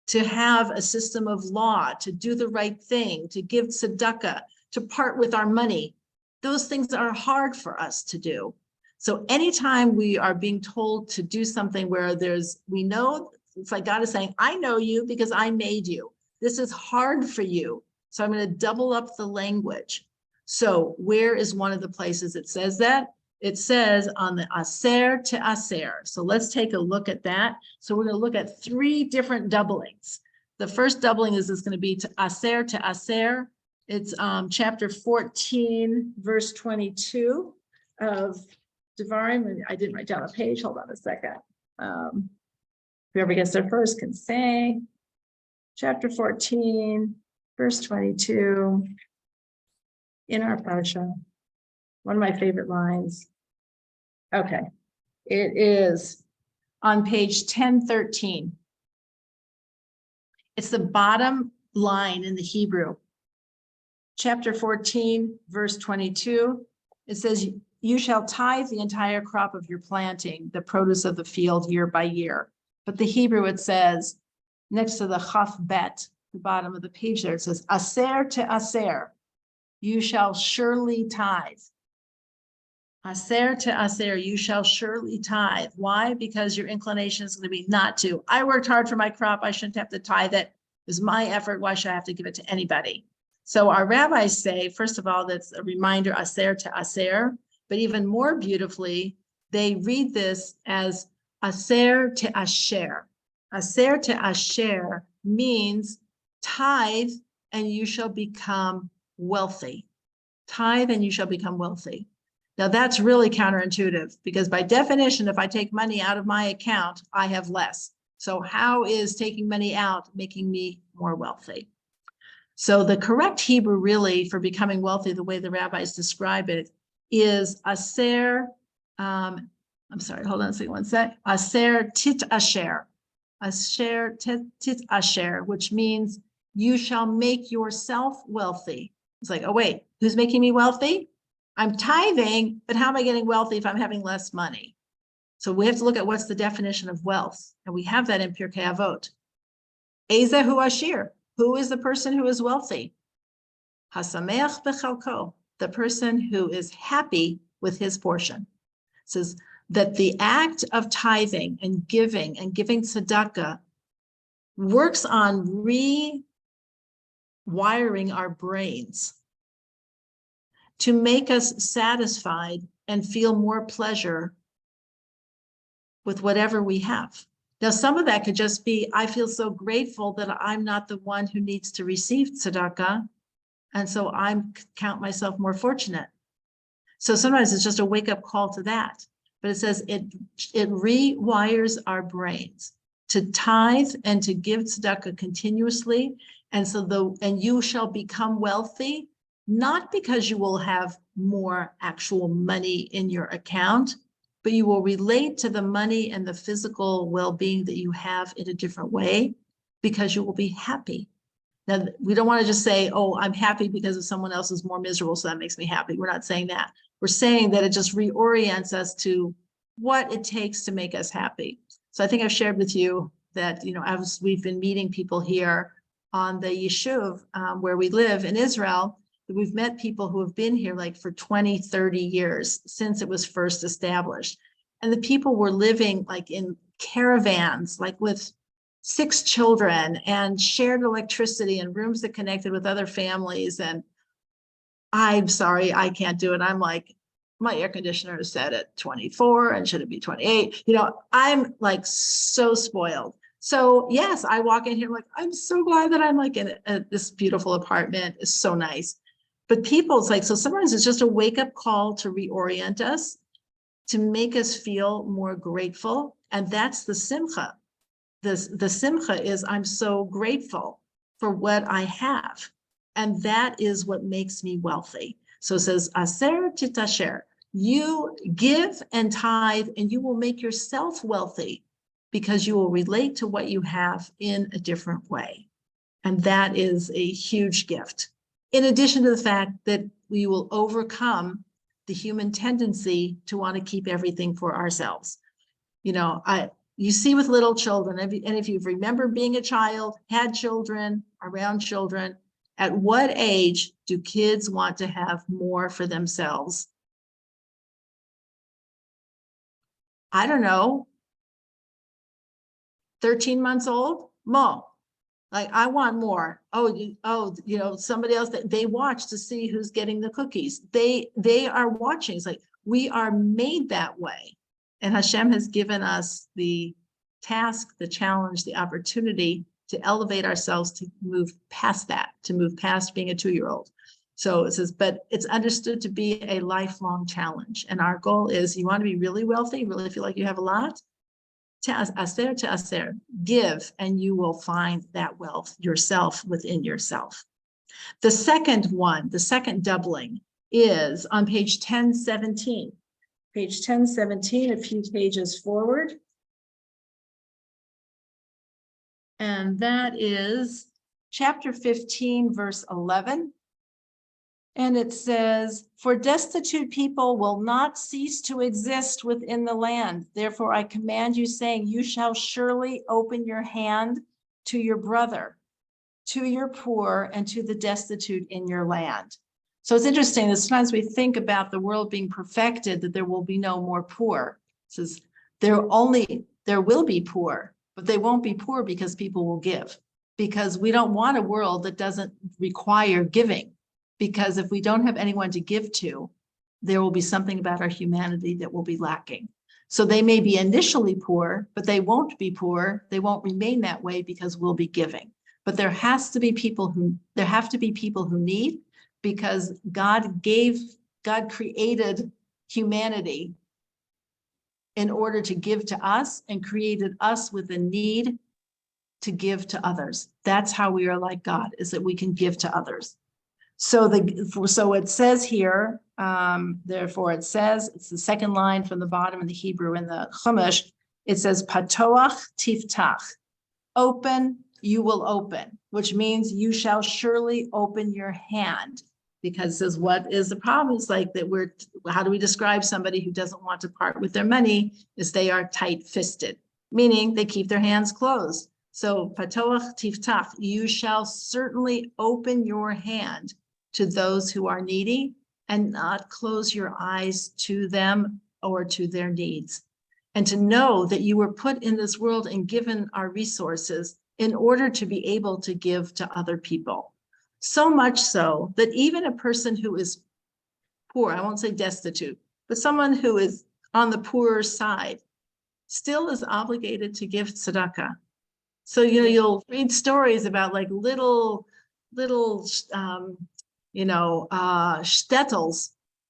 to have a system of law, to do the right thing, to give tzedakah, to part with our money. Those things are hard for us to do. So anytime we are being told to do something where we know, it's like God is saying, I know you because I made you. This is hard for you. So I'm going to double up the language. So where is one of the places it says that? It says on the aser to aser. So let's take a look at that. So we're going to look at 3 different doublings. The first doubling is going to be to aser to aser. It's chapter 14, verse 22 of Devarim. I didn't write down a page. Hold on a second. Whoever gets there first can say. Chapter 14, verse 22 in our parsha. One of my favorite lines. Okay, it is on page 1013. It's the bottom line in the Hebrew. Chapter 14, verse 22. It says, you shall tithe the entire crop of your planting, the produce of the field year by year. But the Hebrew, it says, next to the chaf bet, the bottom of the page there, it says, aser to aser, you shall surely tithe. Aser to aser, you shall surely tithe. Why? Because your inclination is going to be not to. I worked hard for my crop. I shouldn't have to tithe it. It was my effort. Why should I have to give it to anybody? So our rabbis say, first of all, that's a reminder, aser to aser. But even more beautifully, they read this as aser to asher. Aser to asher means tithe and you shall become wealthy. Tithe and you shall become wealthy. Now that's really counterintuitive because by definition, if I take money out of my account, I have less. So how is taking money out making me more wealthy? So the correct Hebrew really for becoming wealthy, the way the rabbis describe it, is aser, I'm sorry, hold on a second, one sec. Aser tit asher. Asher tit asher, which means you shall make yourself wealthy. It's like, oh wait, who's making me wealthy? I'm tithing, but how am I getting wealthy if I'm having less money? So we have to look at what's the definition of wealth. And we have that in Pirkei Avot. Ezehu ashir. Who is the person who is wealthy? Hasameach b'chalko. The person who is happy with his portion. It says that the act of tithing and giving tzedakah works on rewiring our brains to make us satisfied and feel more pleasure with whatever we have. Now, some of that could just be, I feel so grateful that I'm not the one who needs to receive tzedakah, and so I count myself more fortunate. So sometimes it's just a wake-up call to that. But it says it rewires our brains to tithe and to give tzedakah continuously. And so and you shall become wealthy, not because you will have more actual money in your account, but you will relate to the money and the physical well-being that you have in a different way because you will be happy. Now, we don't want to just say, oh, I'm happy because of someone else is more miserable, so that makes me happy. We're not saying that. We're saying that it just reorients us to what it takes to make us happy. So I think I've shared with you that, as we've been meeting people here on the Yishuv, where we live in Israel, that we've met people who have been here like for 20, 30 years since it was first established. And the people were living like in caravans, like with 6 children and shared electricity and rooms that connected with other families. And I'm sorry, I can't do it. I'm like, my air conditioner is set at 24 and should it be 28? I'm like so spoiled. So yes, I walk in here like, I'm so glad that I'm like in this beautiful apartment. It's so nice. But people, it's like, so sometimes it's just a wake-up call to reorient us, to make us feel more grateful. And that's the simcha. The simcha is I'm so grateful for what I have. And that is what makes me wealthy. So it says, aser titasher, you give and tithe and you will make yourself wealthy because you will relate to what you have in a different way. And that is a huge gift. In addition to the fact that we will overcome the human tendency to want to keep everything for ourselves. You see with little children, and if you remember being a child, had children, around children, at what age do kids want to have more for themselves? I don't know, 13 months old? Mo, Like, I want more. Somebody else that they watch to see who's getting the cookies. They are watching. It's like, we are made that way. And Hashem has given us the task, the challenge, the opportunity to elevate ourselves, to move past that, to move past being a 2-year-old. So it says, but it's understood to be a lifelong challenge. And our goal is, you want to be really wealthy, really feel like you have a lot, to aser, give, and you will find that wealth yourself within yourself. The second one, the second doubling, is on page 1017. Page 1017, a few pages forward. And that is chapter 15, verse 11. And it says, for destitute people will not cease to exist within the land. Therefore, I command you, saying, you shall surely open your hand to your brother, to your poor, and to the destitute in your land. So it's interesting that sometimes we think about the world being perfected, that there will be no more poor. It says there will be poor, but they won't be poor because people will give. Because we don't want a world that doesn't require giving. Because if we don't have anyone to give to, there will be something about our humanity that will be lacking. So they may be initially poor, but they won't be poor. They won't remain that way because we'll be giving. But there have to be people who need, because God created humanity in order to give to us, and created us with a need to give to others. That's how we are like God, is that we can give to others. So it says here, therefore it says, it's the second line from the bottom in the Hebrew in the Chumash, it says, patoach tiftach, open, you will open, which means you shall surely open your hand. Because it says, what is the problem? It's like that how do we describe somebody who doesn't want to part with their money? Is they are tight-fisted, meaning they keep their hands closed. So patoach tiftach, you shall certainly open your hand to those who are needy, and not close your eyes to them or to their needs. And to know that you were put in this world and given our resources in order to be able to give to other people. So much so that even a person who is poor, I won't say destitute, but someone who is on the poorer side still is obligated to give tzedakah. So, you'll read stories about like little shtetls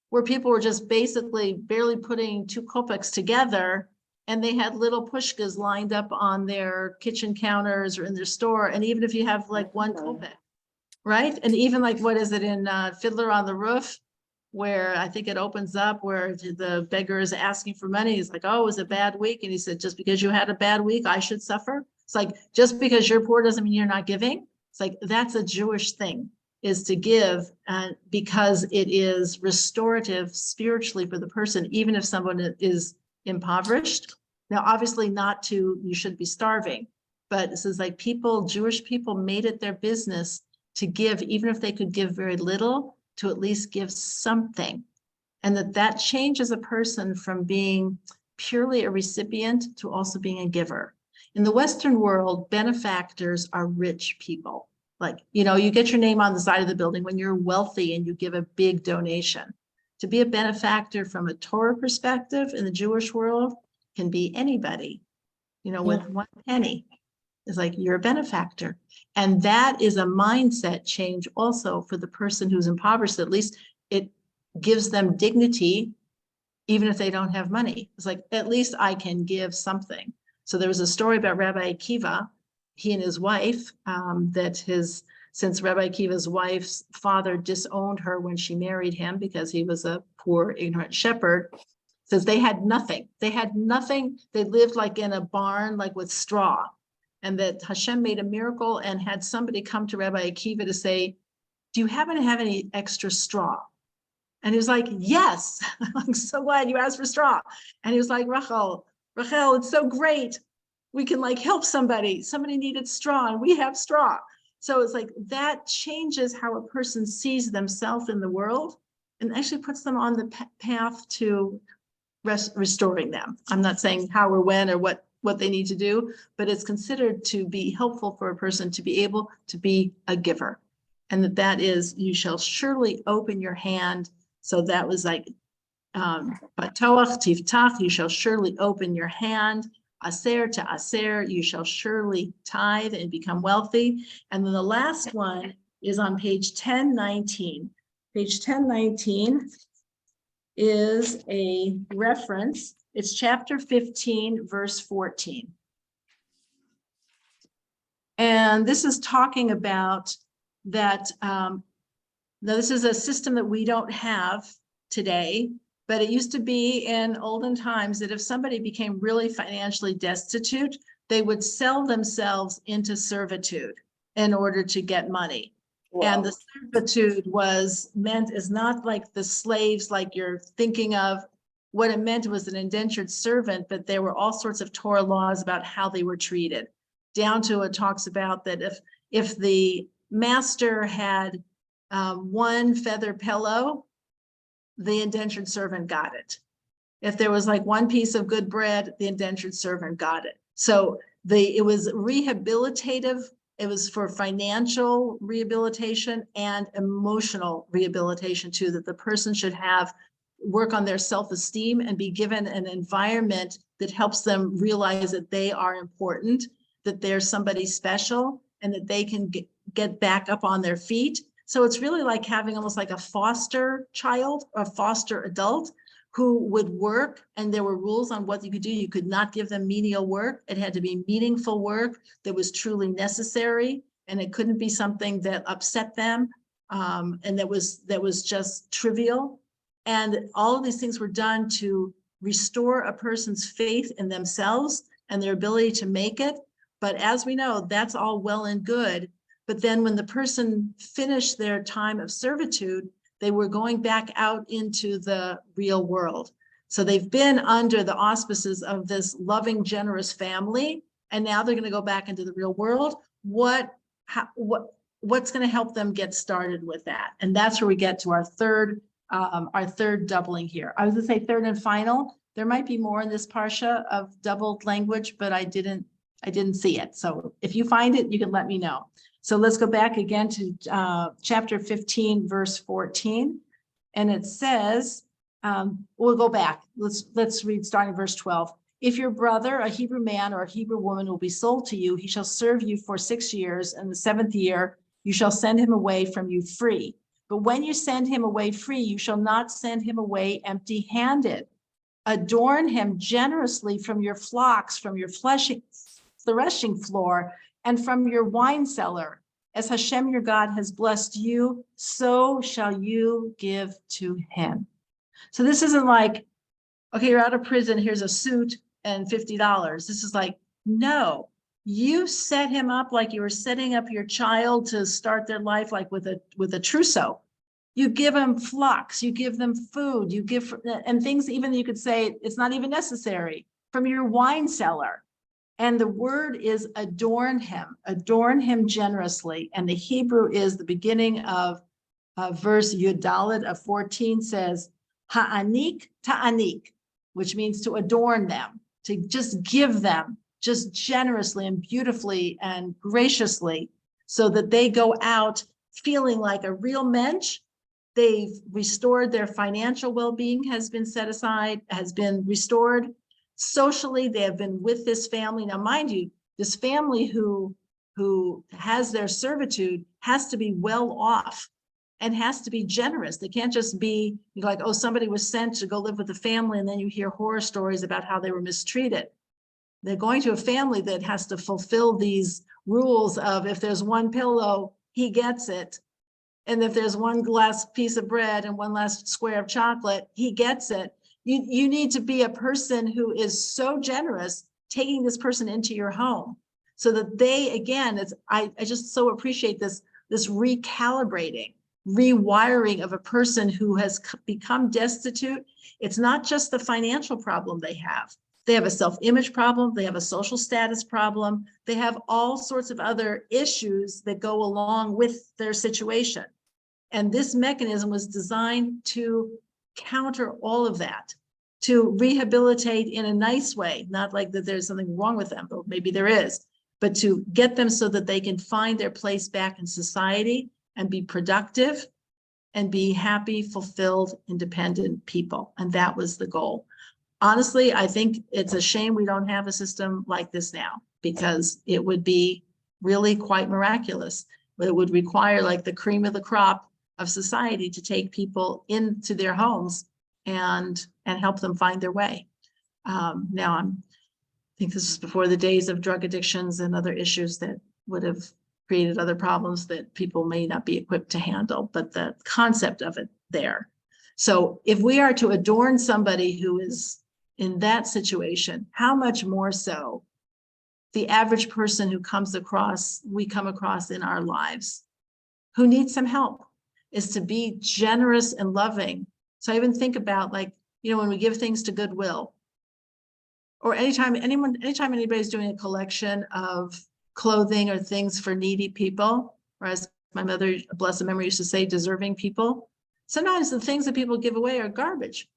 where people were just basically barely putting 2 kopecks together, and they had little pushkas lined up on their kitchen counters or in their store. And even if you have like 1 kopek, right? And even like, what is it in Fiddler on the Roof, where I think it opens up where the beggar is asking for money. He's like, oh, it was a bad week. And he said, just because you had a bad week, I should suffer. It's like, just because you're poor doesn't mean you're not giving. It's like, that's a Jewish thing, is to give, because it is restorative spiritually for the person, even if someone is impoverished. Now, obviously you should be starving, but this is like Jewish people made it their business to give, even if they could give very little, to at least give something. And that changes a person from being purely a recipient to also being a giver. In the Western world, benefactors are rich people. Like, you get your name on the side of the building when you're wealthy and you give a big donation. To be a benefactor from a Torah perspective in the Jewish world can be anybody, with 1 penny. It's like, you're a benefactor. And that is a mindset change also for the person who's impoverished. At least it gives them dignity, even if they don't have money. It's like, at least I can give something. So there was a story about Rabbi Akiva, he and his wife, since Rabbi Akiva's wife's father disowned her when she married him because he was a poor, ignorant shepherd, says they had nothing. They had nothing. They lived like in a barn, like with straw. And that Hashem made a miracle and had somebody come to Rabbi Akiva to say, do you happen to have any extra straw? And he was like, yes, I'm so glad you asked for straw. And he was like, Rachel, it's so great. We can like help somebody. Somebody needed straw and we have straw. So it's like that changes how a person sees themselves in the world and actually puts them on the path to restoring them. I'm not saying how or when or what what they need to do, but it's considered to be helpful for a person to be able to be a giver. And that is, you shall surely open your hand. So that was like, Batoach tiftach, you shall surely open your hand. Aser to aser, you shall surely tithe and become wealthy. And then the last one is on page 1019. Page 1019 is a reference. It's chapter 15, verse 14. And this is talking about that, now this is a system that we don't have today, but it used to be in olden times that if somebody became really financially destitute, they would sell themselves into servitude in order to get money. And the servitude was meant is not like the slaves like you're thinking of. What it meant was an indentured servant, but there were all sorts of Torah laws about how they were treated. Down to it talks about that if the master had one feather pillow, the indentured servant got it. If there was like one piece of good bread, the indentured servant got it. So it was rehabilitative. It was for financial rehabilitation and emotional rehabilitation too, that the person should have work on their self-esteem and be given an environment that helps them realize that they are important, that they're somebody special, and that they can get back up on their feet. So it's really like having almost like a foster child, a foster adult who would work, and there were rules on what you could do. You could not give them menial work. It had to be meaningful work that was truly necessary, and it couldn't be something that upset them, and that was just trivial. And all of these things were done to restore a person's faith in themselves and their ability to make it. But as we know, that's all well and good. But then when the person finished their time of servitude, they were going back out into the real world. So they've been under the auspices of this loving, generous family, and now they're going to go back into the real world. What's going to help them get started with that? And that's where we get to our third doubling here. I was going to say third and final. There might be more in this parsha of doubled language, but I didn't see it. So if you find it, you can let me know. So let's go back again to chapter 15, verse 14. And it says, we'll go back. Let's read starting verse 12. If your brother, a Hebrew man or a Hebrew woman, will be sold to you, he shall serve you for 6 years, and the 7th year you shall send him away from you free. But when you send him away free, you shall not send him away empty-handed. Adorn him generously from your flocks, from your threshing floor, and from your wine cellar. As Hashem your God has blessed you, so shall you give to him. So this isn't like, okay, you're out of prison, here's a suit and $50. This is like, no, you set him up like you were setting up your child to start their life, like with a trousseau. You give them flocks, you give them food, you give, and things even you could say it's not even necessary, from your wine cellar. And the word is adorn him generously. And the Hebrew is the beginning of verse Yudalid of 14 says, ha'anik ta'anik, which means to adorn them, to just give them just generously and beautifully and graciously, so that they go out feeling like a real mensch. They've restored their financial well-being, has been set aside, has been restored. Socially, they have been with this family. Now, mind you, this family who has their servitude has to be well off and has to be generous. They can't just be like, oh, somebody was sent to go live with the family, and then you hear horror stories about how they were mistreated. They're going to a family that has to fulfill these rules of, if there's one pillow, he gets it. And if there's one last piece of bread and one last square of chocolate, he gets it. You need to be a person who is so generous, taking this person into your home, so that they, again, I just so appreciate this recalibrating, rewiring of a person who has become destitute. It's not just the financial problem they have. They have a self-image problem. They have a social status problem. They have all sorts of other issues that go along with their situation. And this mechanism was designed to counter all of that. to rehabilitate in a nice way, not like that there's something wrong with them, but maybe there is, but to get them so that they can find their place back in society and be productive and be happy, fulfilled, independent people. And that was the goal. Honestly, I think it's a shame we don't have a system like this now, because it would be really quite miraculous. But it would require like the cream of the crop of society to take people into their homes and help them find their way. Now I think this is before the days of drug addictions and other issues that would have created other problems that people may not be equipped to handle, but the concept of it there. So if we are to adorn somebody who is in that situation, how much more so the average person who we come across in our lives, who needs some help, is to be generous and loving. So I even think about, like, when we give things to Goodwill, or anytime anybody's doing a collection of clothing or things for needy people, or as my mother, blessed memory, used to say, deserving people. Sometimes the things that people give away are garbage.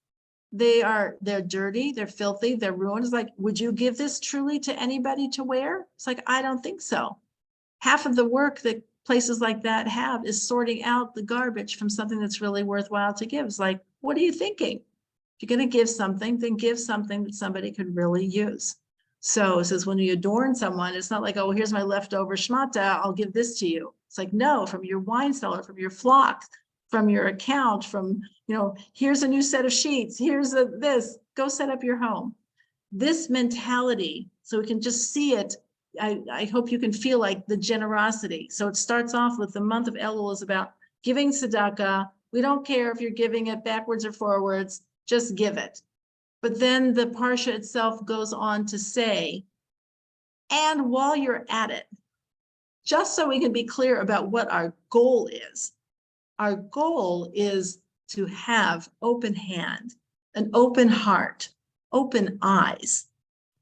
They're dirty, they're filthy, they're ruined. It's like, would you give this truly to anybody to wear? It's like, I don't think so. Half of the work that places like that have is sorting out the garbage from something that's really worthwhile to give. It's like, what are you thinking? If you're going to give something, then give something that somebody could really use. So it says, when you adorn someone, it's not like, oh, here's my leftover shmata, I'll give this to you. It's like, no, from your wine cellar, from your flock, from your account, from, here's a new set of sheets, here's this, go set up your home. This mentality, so we can just see it. I hope you can feel like the generosity. So it starts off with the month of Elul is about giving tzedakah. We don't care if you're giving it backwards or forwards, just give it. But then the parsha itself goes on to say, and while you're at it, just so we can be clear about what our goal is to have open hand, an open heart, open eyes,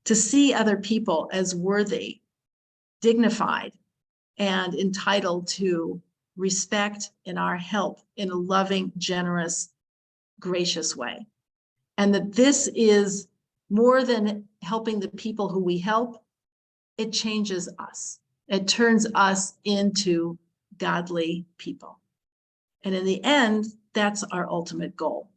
to see other people as worthy, dignified, and entitled to respect and our help in a loving, generous, gracious way. And that this is more than helping the people who we help, it changes us. It turns us into godly people. And in the end, that's our ultimate goal.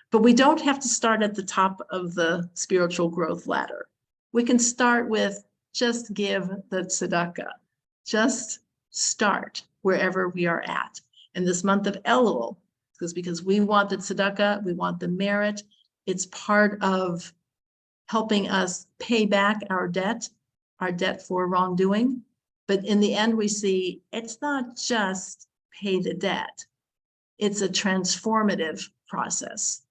But we don't have to start at the top of the spiritual growth ladder. We can start with just give the tzedakah. Just start wherever we are at. And this month of Elul, because we want the tzedakah, we want the merit. It's part of helping us pay back our debt for wrongdoing. But in the end, we see it's not just pay the debt. It's a transformative process.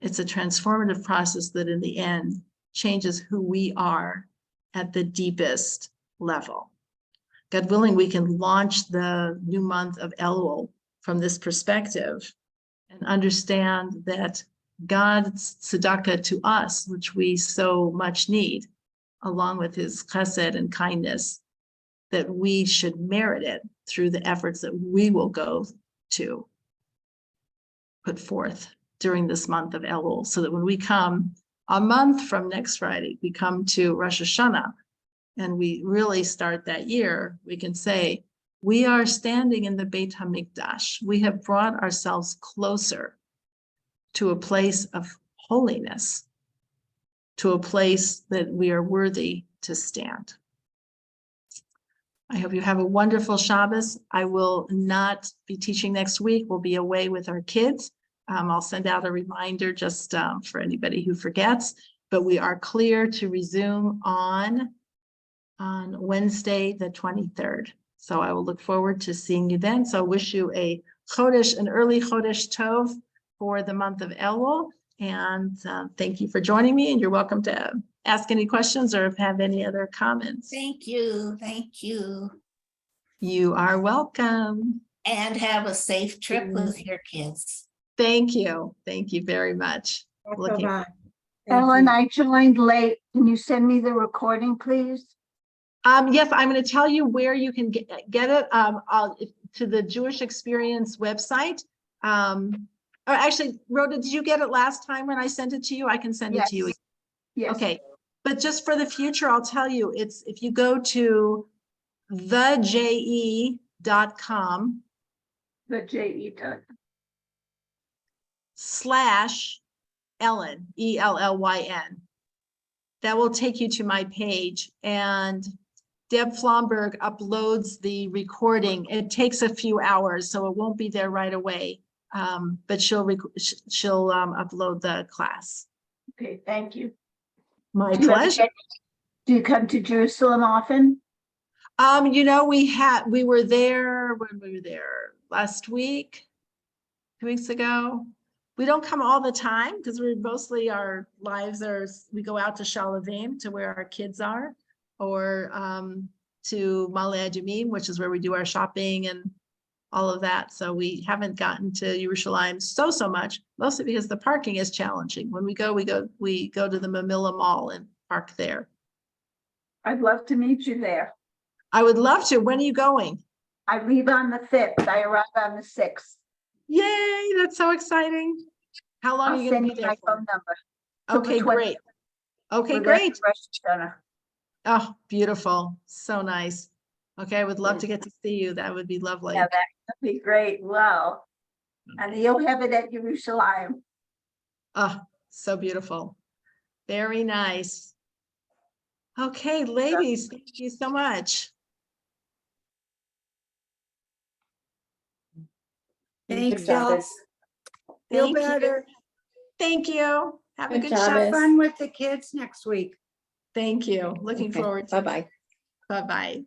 It's a transformative process that in the end changes who we are at the deepest level. God willing, we can launch the new month of Elul from this perspective and understand that God's tzedakah to us, which we so much need, along with his chesed and kindness, that we should merit it through the efforts that we will go to put forth during this month of Elul, so that when we come a month from next Friday, we come to Rosh Hashanah, and we really start that year, we can say, we are standing in the Beit HaMikdash. We have brought ourselves closer to a place of holiness, to a place that we are worthy to stand. I hope you have a wonderful Shabbos. I will not be teaching next week. We'll be away with our kids. I'll send out a reminder just for anybody who forgets, but we are clear to resume on Wednesday, the 23rd. So I will look forward to seeing you then. So I wish you an early Chodesh Tov for the month of Elul. And thank you for joining me, and you're welcome to ask any questions or have any other comments. Thank you. Thank you. You are welcome. And have a safe trip with your kids. Thank you. Thank you very much. Looking- Ellyn, I joined late. Can you send me the recording, please? Yes, I'm going to tell you where you can get it to the Jewish Experience website. actually, Rhoda, did you get it last time when I sent it to you? I can send it to you. Yes. Yes. Okay, but just for the future, I'll tell you, it's, if you go to theje.com The JE done. / Ellyn, ELLYN. That will take you to my page, and Deb Flomberg uploads the recording. It takes a few hours, so it won't be there right away. But she'll upload the class. Okay, thank you. My Do you ever pleasure. do you come to Jerusalem often? You know, we were there when we were there last week, 2 weeks ago. We don't come all the time because we're mostly, our lives are, we go out to Shalavim, to where our kids are, or to Ma'ale Adumim, which is where we do our shopping and all of that. So we haven't gotten to Yerushalayim so much, mostly because the parking is challenging. When we go to the Mamilla Mall and park there. I'd love to meet you there. I would love to. When are you going? I leave on the 5th. I arrive on the 6th. Yay, that's so exciting. How long are I'll you going send to be you there my for? phone number. till the Okay, 20th. great. Okay, We're there great. for Rosh Hashanah. Oh, beautiful. So nice. Okay, I would love to get to see you. That would be lovely. Yeah, that would be great. Wow. And you'll have it at Yerushalayim. Oh, so beautiful. Very nice. Okay, ladies, thank you so much. Thanks, Good y'all. Feel Thank you. better. Thank you. Have a Good good job. shot. Have fun with the kids next week. Thank you. Looking forward to it. Bye-bye. Bye-bye.